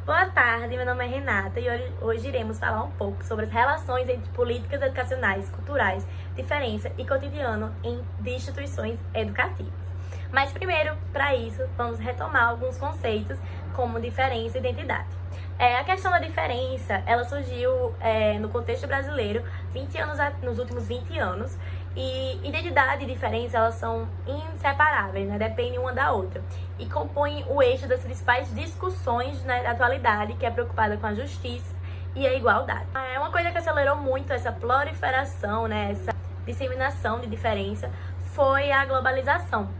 Boa tarde, meu nome é Renata e hoje iremos falar um pouco sobre as relações entre políticas educacionais, culturais, diferença e cotidiano de instituições educativas. Mas primeiro, para isso, vamos retomar alguns conceitos como diferença e identidade. A questão da diferença, ela surgiu no contexto brasileiro nos últimos 20 anos, e identidade e diferença, elas são inseparáveis, né? Dependem uma da outra e compõem o eixo das principais discussões, né, da atualidade, que é preocupada com a justiça e a igualdade. É uma coisa que acelerou muito essa proliferação, né, essa disseminação de diferença, foi a globalização.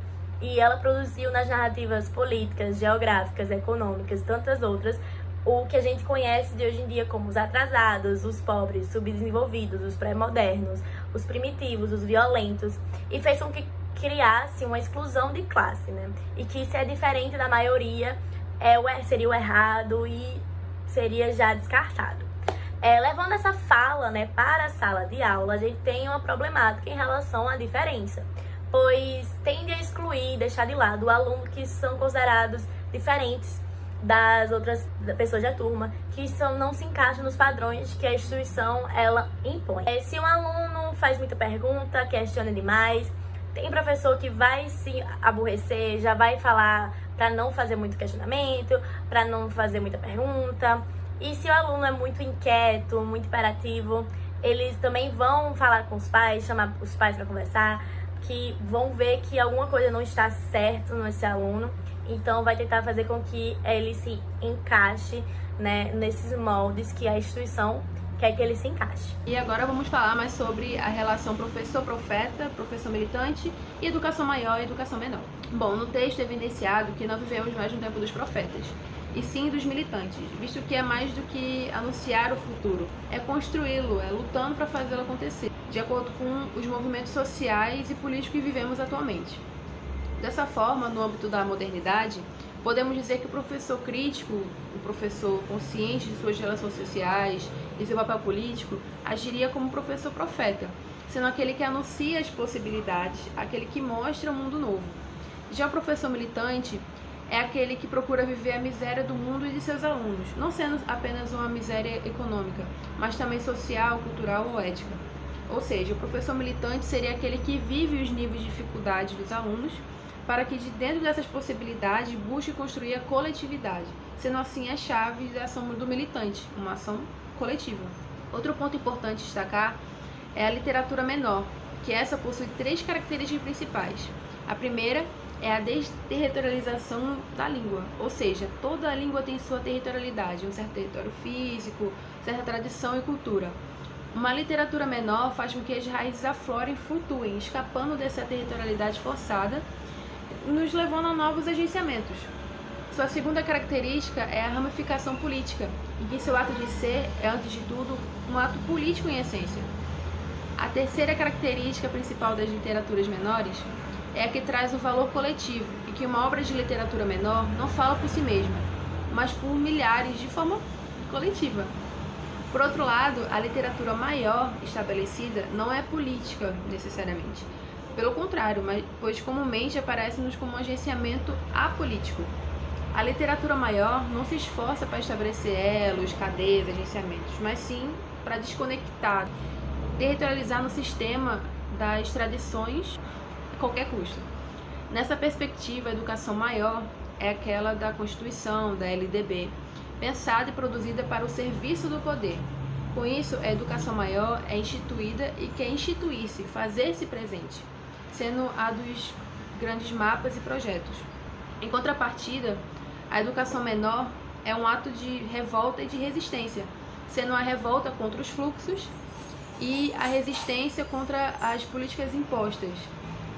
E ela produziu nas narrativas políticas, geográficas, econômicas e tantas outras, o que a gente conhece de hoje em dia como os atrasados, os pobres, subdesenvolvidos, os pré-modernos, os primitivos, os violentos, e fez com que criasse uma exclusão de classe, né? E que se é diferente da maioria, seria o errado e seria já descartado. Levando essa fala, né, para a sala de aula, a gente tem uma problemática em relação à diferença, pois tende a excluir, deixar de lado o aluno que são considerados diferentes das outras pessoas da turma, que não se encaixam nos padrões que a instituição ela impõe. Se um aluno faz muita pergunta, questiona demais, tem professor que vai se aborrecer, já vai falar para não fazer muito questionamento, para não fazer muita pergunta. E se o aluno é muito inquieto, muito hiperativo, eles também vão falar com os pais, chamar os pais para conversar, que vão ver que alguma coisa não está certo nesse aluno. Então vai tentar fazer com que ele se encaixe, né, nesses moldes que a instituição quer que ele se encaixe. E agora vamos falar mais sobre a relação professor-profeta, professor-militante e educação maior e educação menor. Bom, no texto é evidenciado que não vivemos mais no tempo dos profetas, e sim dos militantes, visto que é mais do que anunciar o futuro, é construí-lo, é lutando para fazê-lo acontecer, de acordo com os movimentos sociais e políticos que vivemos atualmente. Dessa forma, no âmbito da modernidade, podemos dizer que o professor crítico, o professor consciente de suas relações sociais e seu papel político, agiria como professor profeta, sendo aquele que anuncia as possibilidades, aquele que mostra o mundo novo. Já o professor militante é aquele que procura viver a miséria do mundo e de seus alunos, não sendo apenas uma miséria econômica, mas também social, cultural ou ética. Ou seja, o professor militante seria aquele que vive os níveis de dificuldade dos alunos, para que de dentro dessas possibilidades busque construir a coletividade, sendo assim a chave da ação do militante, uma ação coletiva. Outro ponto importante destacar é a literatura menor, que essa possui 3 características principais. A primeira é a desterritorialização da língua, ou seja, toda a língua tem sua territorialidade, um certo território físico, certa tradição e cultura. Uma literatura menor faz com que as raízes aflorem e flutuem, escapando dessa territorialidade forçada, nos levando a novos agenciamentos. Sua segunda característica é a ramificação política, em que seu ato de ser é, antes de tudo, um ato político em essência. A terceira característica principal das literaturas menores é a que traz o valor coletivo, e que uma obra de literatura menor não fala por si mesma, mas por milhares de forma coletiva. Por outro lado, a literatura maior estabelecida não é política, necessariamente. Pelo contrário, pois comumente aparece-nos como um agenciamento apolítico. A literatura maior não se esforça para estabelecer elos, cadeias, agenciamentos, mas sim para desconectar, territorializar no sistema das tradições a qualquer custo. Nessa perspectiva, a educação maior é aquela da Constituição, da LDB, pensada e produzida para o serviço do poder. Com isso, a educação maior é instituída e quer instituir-se, fazer-se presente, sendo a dos grandes mapas e projetos. Em contrapartida, a educação menor é um ato de revolta e de resistência, sendo a revolta contra os fluxos e a resistência contra as políticas impostas,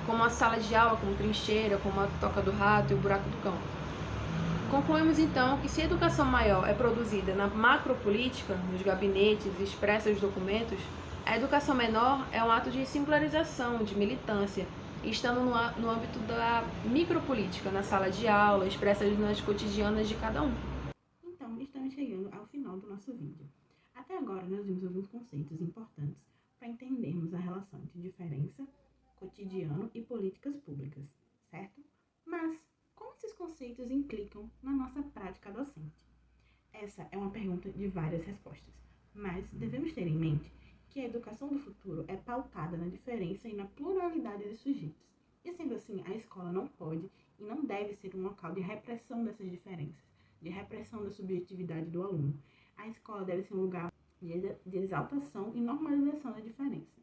como a sala de aula, como trincheira, como a toca do rato e o buraco do cão. Concluímos então que se a educação maior é produzida na macropolítica, nos gabinetes, expressa nos documentos, a educação menor é um ato de singularização, de militância, estando no âmbito da micropolítica, na sala de aula, expressa nas cotidianas de cada um. Então, estamos chegando ao final do nosso vídeo. Até agora, nós vimos alguns conceitos importantes para entendermos a relação entre diferença, cotidiano e políticas públicas, certo? Mas, como esses conceitos implicam na nossa prática docente? Essa é uma pergunta de várias respostas, mas devemos ter em mente que a educação do futuro é pautada na diferença e na pluralidade de sujeitos. E sendo assim, a escola não pode e não deve ser um local de repressão dessas diferenças, de repressão da subjetividade do aluno. A escola deve ser um lugar de exaltação e normalização da diferença.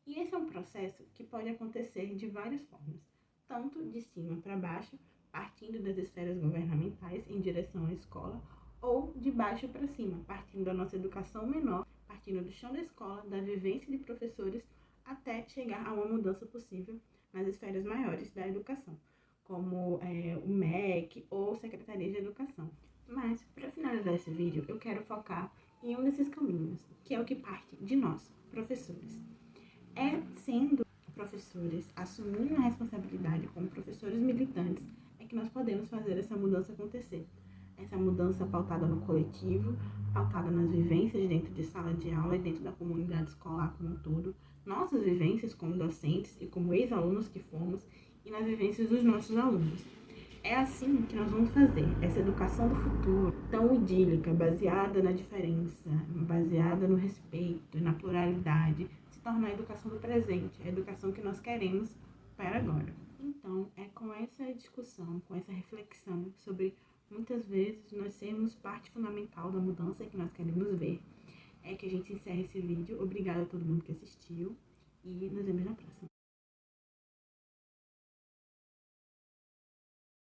E esse é um processo que pode acontecer de várias formas, tanto de cima para baixo, partindo das esferas governamentais em direção à escola, ou de baixo para cima, partindo da nossa educação menor, partindo do chão da escola, da vivência de professores, até chegar a uma mudança possível nas esferas maiores da educação, como o MEC ou Secretaria de Educação. Mas, para finalizar esse vídeo, eu quero focar em um desses caminhos, que é o que parte de nós, professores. É sendo professores, assumindo a responsabilidade como professores militantes, é que nós podemos fazer essa mudança acontecer. Essa mudança pautada no coletivo, pautada nas vivências dentro de sala de aula e dentro da comunidade escolar como um todo, nossas vivências como docentes e como ex-alunos que fomos, e nas vivências dos nossos alunos. É assim que nós vamos fazer essa educação do futuro, tão idílica, baseada na diferença, baseada no respeito e na pluralidade, se tornar a educação do presente, a educação que nós queremos para agora. Então, é com essa discussão, com essa reflexão sobre muitas vezes nós sermos parte fundamental da mudança que nós queremos ver, é que a gente encerra esse vídeo. Obrigada a todo mundo que assistiu e nos vemos na próxima.